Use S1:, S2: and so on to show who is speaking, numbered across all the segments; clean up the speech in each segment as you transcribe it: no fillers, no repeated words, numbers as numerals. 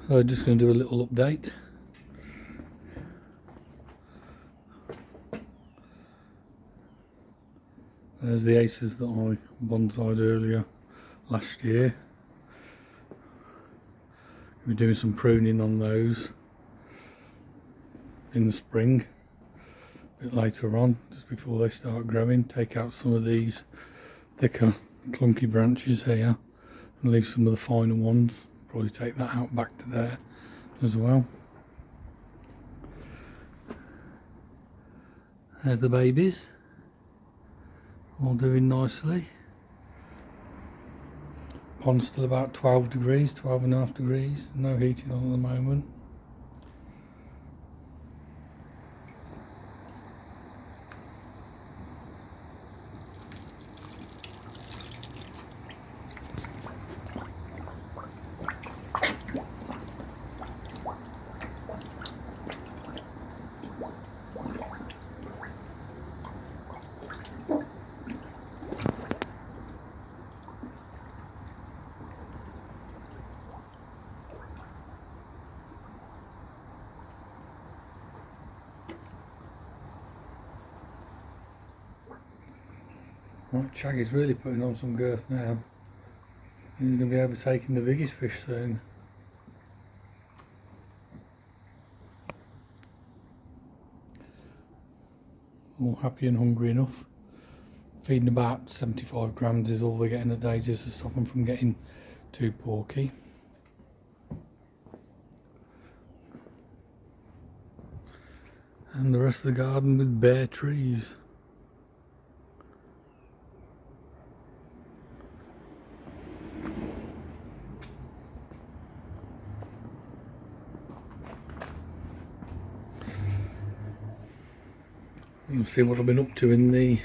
S1: So just going to do a little update. There's the aces that I bonsaied earlier last year. We're doing some pruning on those in the spring, a bit later on, just before they start growing. Take out some of these thicker clunky branches here and leave some of the finer ones. Probably take that out back to there as well. There's the babies, all doing nicely. Pond's still about 12 degrees, 12.5 degrees, no heating on at the moment. Right, Shaggy's really putting on some girth now. He's going to be overtaking the biggest fish soon. All happy and hungry enough. Feeding about 75 grams is all they're getting a day, just to stop them from getting too porky. And the rest of the garden with bare trees. You'll see what I've been up to in the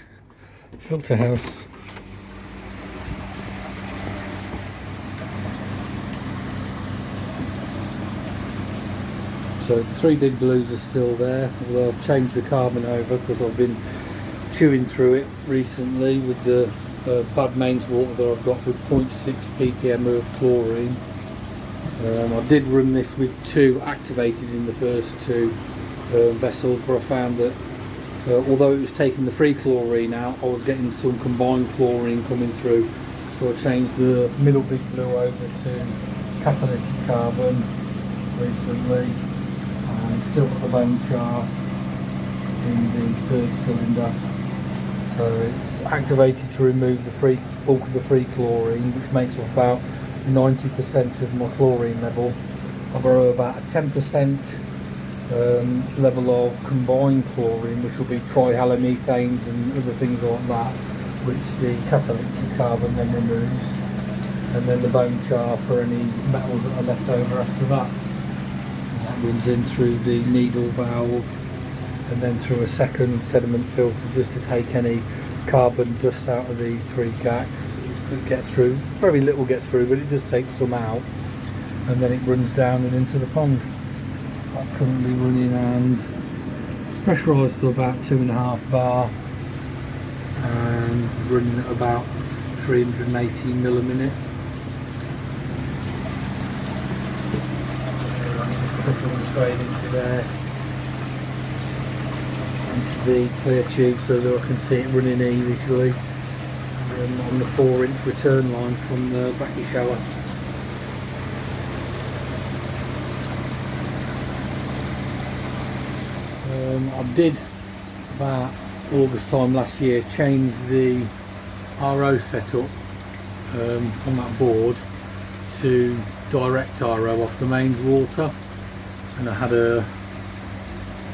S1: filter house. So the 3 big blues are still there, although I've changed the carbon over because I've been chewing through it recently with the bad mains water that I've got with 0.6 ppm of chlorine. I did run this with 2 activated in the first 2 vessels, but I found that although it was taking the free chlorine out, I was getting some combined chlorine coming through. So I changed the middle big blue over to catalytic carbon recently, and still got the bone char in the 3rd cylinder. So it's activated to remove the bulk of the free chlorine, which makes up about 90% of my chlorine level. I've got about a 10% level of combined chlorine, which will be trihalomethanes and other things like that, which the catalytic carbon then removes, and then the bone char for any metals that are left over after that. And that runs in through the needle valve and then through a second sediment filter just to take any carbon dust out of the 3 gacs that get through. Very little gets through, but it does take some out, and then it runs down and into the pond. That's currently running and pressurised to about 2.5 bar and running at about 318 mil a minute. Trickling straight into there, into the clear tube so that I can see it running easily on the 4-inch return line from the backy shower. I did about August time last year change the RO setup on that board to direct RO off the mains water, and I had a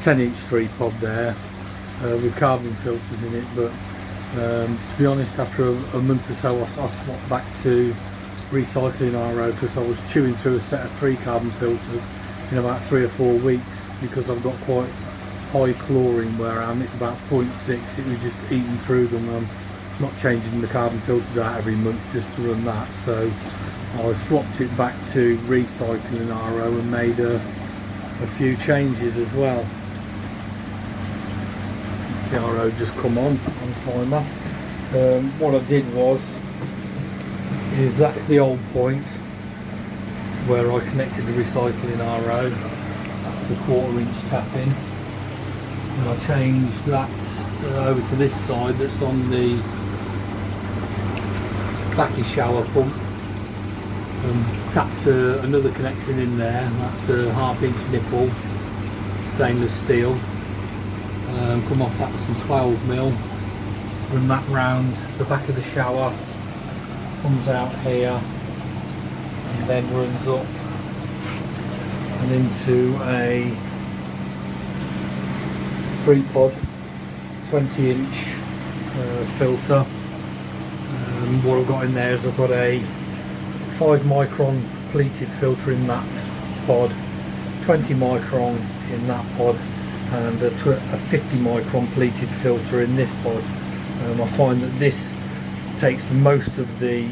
S1: 10-inch 3-pod there with carbon filters in it, but to be honest, after a month or so I swapped back to recycling RO because I was chewing through a set of 3 carbon filters in about 3 or 4 weeks, because I've got quite high chlorine where I am. It's about 0.6. It was just eating through them. I'm not changing the carbon filters out every month just to run that, so I swapped it back to recycling RO and made a few changes as well. The RO just come on timer. What I did was, that's the old point, where I connected the recycling RO. That's the 1/4" tapping. And I changed that over to this side that's on the backy shower pump. Tapped another connection in there. That's a 1/2" nipple, stainless steel. Come off that with some 12mm. Run that round the back of the shower. Comes out here and then runs up and into a 3-pod 20" filter. What I've got in there is I've got a 5 micron pleated filter in that pod, 20 micron in that pod, and a 50 micron pleated filter in this pod. I find that this takes most of the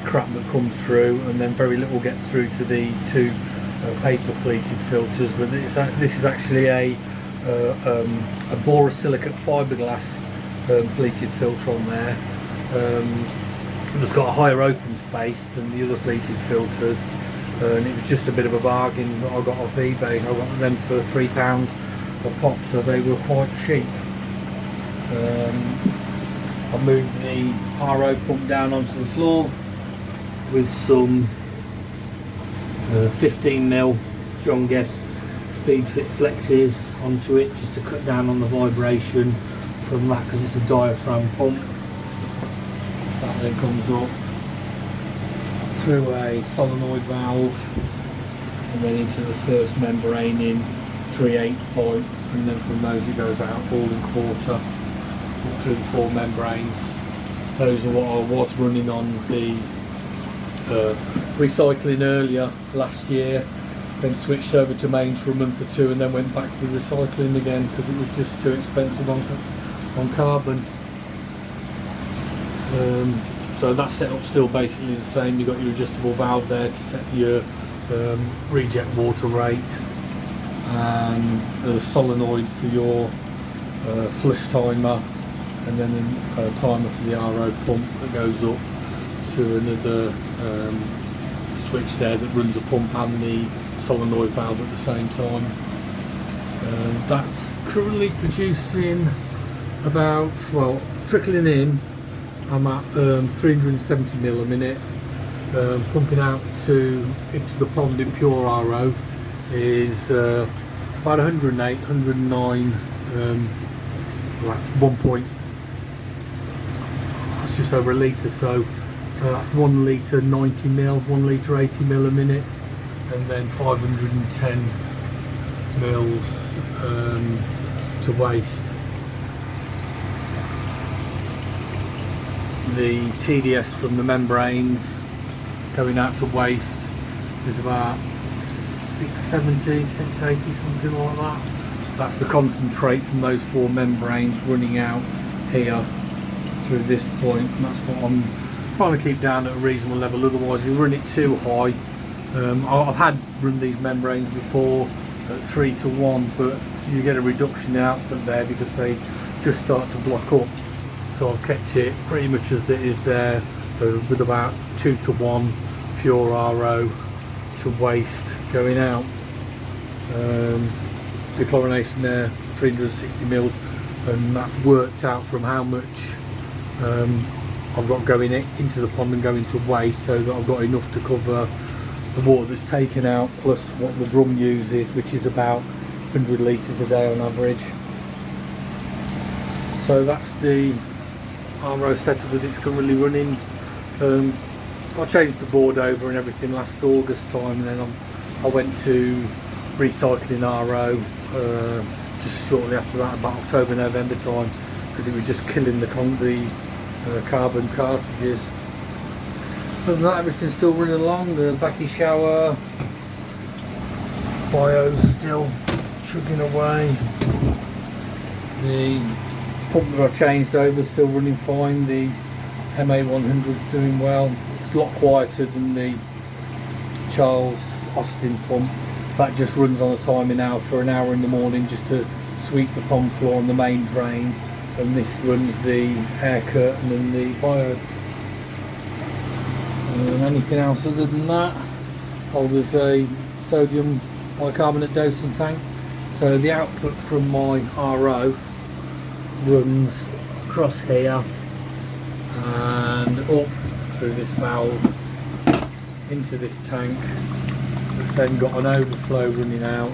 S1: crap that comes through, and then very little gets through to the 2 paper pleated filters. But this is actually a borosilicate fiberglass pleated filter on there. It's got a higher open space than the other pleated filters, and it was just a bit of a bargain that I got off eBay. I got them for £3 a pop, so they were quite cheap. I moved the RO pump down onto the floor with some 15mm John Guest speed fit flexes onto it, just to cut down on the vibration from that, because it's a diaphragm pump. That then comes up through a solenoid valve and then into the first membrane in 3/8 pipe, and then from those it goes out ball and quarter through the 4 membranes. Those are what I was running on the recycling earlier last year, then switched over to mains for a month or 2, and then went back to the recycling again because it was just too expensive on carbon. So that setup's still basically the same. You've got your adjustable valve there to set your reject water rate, and a solenoid for your flush timer, and then a timer for the RO pump that goes up to another switch there that runs the pump and the solenoid valve at the same time. That's currently producing about, well, trickling in, I'm at 370ml a minute. Pumping out into the pond in pure RO is about 108, 109. That's that's just over a litre, so that's 1 litre 90ml, 1 litre 80ml a minute, and then 510 mils to waste. The TDS from the membranes going out to waste is about 670, 680, something like that. That's the concentrate from those 4 membranes running out here through this point, and that's what I'm trying to keep down at a reasonable level. Otherwise you run it too high. I've had run these membranes before at 3:1, but you get a reduction in output there because they just start to block up. So I've kept it pretty much as it is there, with about 2:1 pure RO to waste going out. Dechlorination there, 360 mils, and that's worked out from how much I've got going into the pond and going to waste, so that I've got enough to cover the water that's taken out, plus what the drum uses, which is about 100 litres a day on average. So that's the RO setup as it's currently running. I changed the board over and everything last August time, and then I went to recycling RO just shortly after that, about October, November time, because it was just killing the carbon cartridges. Other than that, everything's still running along. The backy shower, bio's still chugging away. The pump that I've changed over is still running fine. The MA100's doing well. It's a lot quieter than the Charles Austin pump. That just runs on a timer now for an hour in the morning just to sweep the pond floor and the main drain, and this runs the air curtain and the bio. Anything else other than that? There's a sodium bicarbonate dosing tank. So the output from my RO runs across here and up through this valve into this tank. It's then got an overflow running out,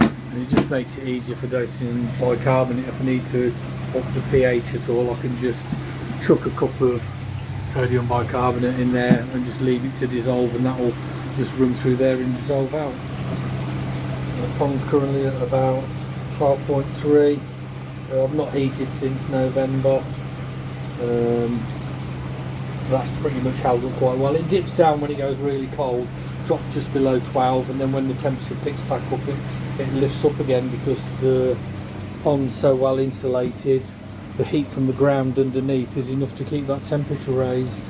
S1: and it just makes it easier for dosing bicarbonate. If I need to up the pH at all, I can just chuck a cup of sodium bicarbonate in there and just leave it to dissolve, and that will just run through there and dissolve out. The pond's currently at about 12.3. I've not heated since November. That's pretty much held up quite well. It dips down when it goes really cold, drops just below 12, and then when the temperature picks back up, it lifts up again because the pond's so well insulated. The heat from the ground underneath is enough to keep that temperature raised.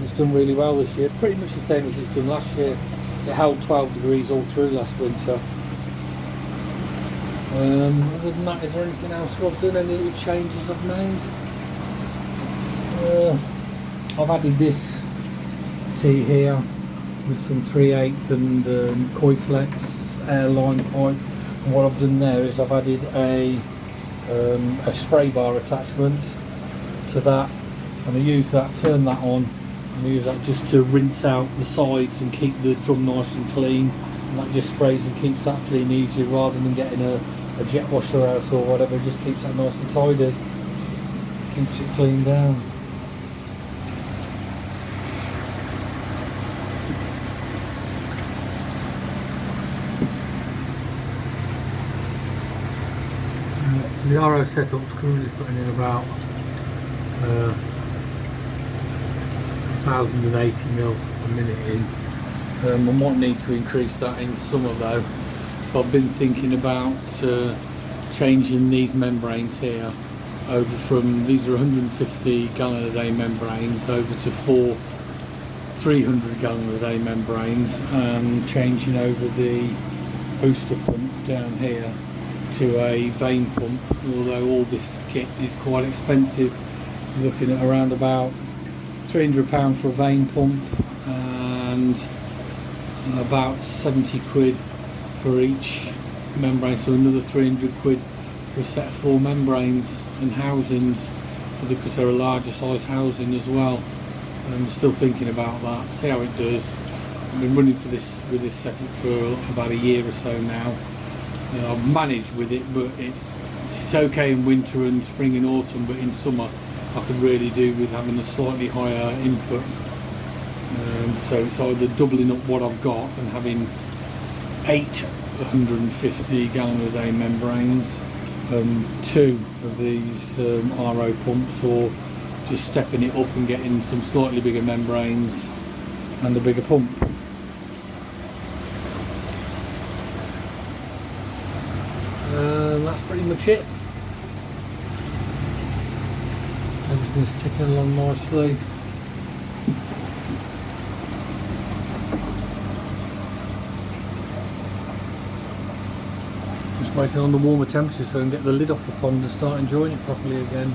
S1: It's done really well this year, pretty much the same as it's done last year. It held 12 degrees all through last winter. Other than that, is there anything else I've done? Any little changes I've made? I've added this tee here with some 3/8 and Coiflex airline pipe. And what I've done there is I've added a spray bar attachment to that, and I use that, turn that on, and I use that just to rinse out the sides and keep the drum nice and clean, and that just sprays and keeps that clean easier rather than getting a jet washer out or whatever. It just keeps that nice and tidy, keeps it clean down. The RO setup's currently putting in about 1080 mil a minute in. I might need to increase that in summer though. So I've been thinking about changing these membranes here over from, these are 150 gallon a day membranes, over to 4 300 gallon a day membranes, and changing over the booster pump down here to a vane pump, although all this kit is quite expensive. I'm looking at around about £300 for a vane pump and about 70 quid for each membrane, so another 300 quid for a set of 4 membranes and housings, because they're a larger size housing as well. I'm still thinking about that, see how it does. I've been running for this with this setup for about a year or so now. I've managed with it, but it's okay in winter and spring and autumn, but in summer I could really do with having a slightly higher input. So it's either doubling up what I've got and having 8 150 gallon a day membranes, 2 of these RO pumps, or just stepping it up and getting some slightly bigger membranes and a bigger pump. That's pretty much it. Everything's ticking along nicely. Just waiting on the warmer temperature so I can get the lid off the pond and start enjoying it properly again.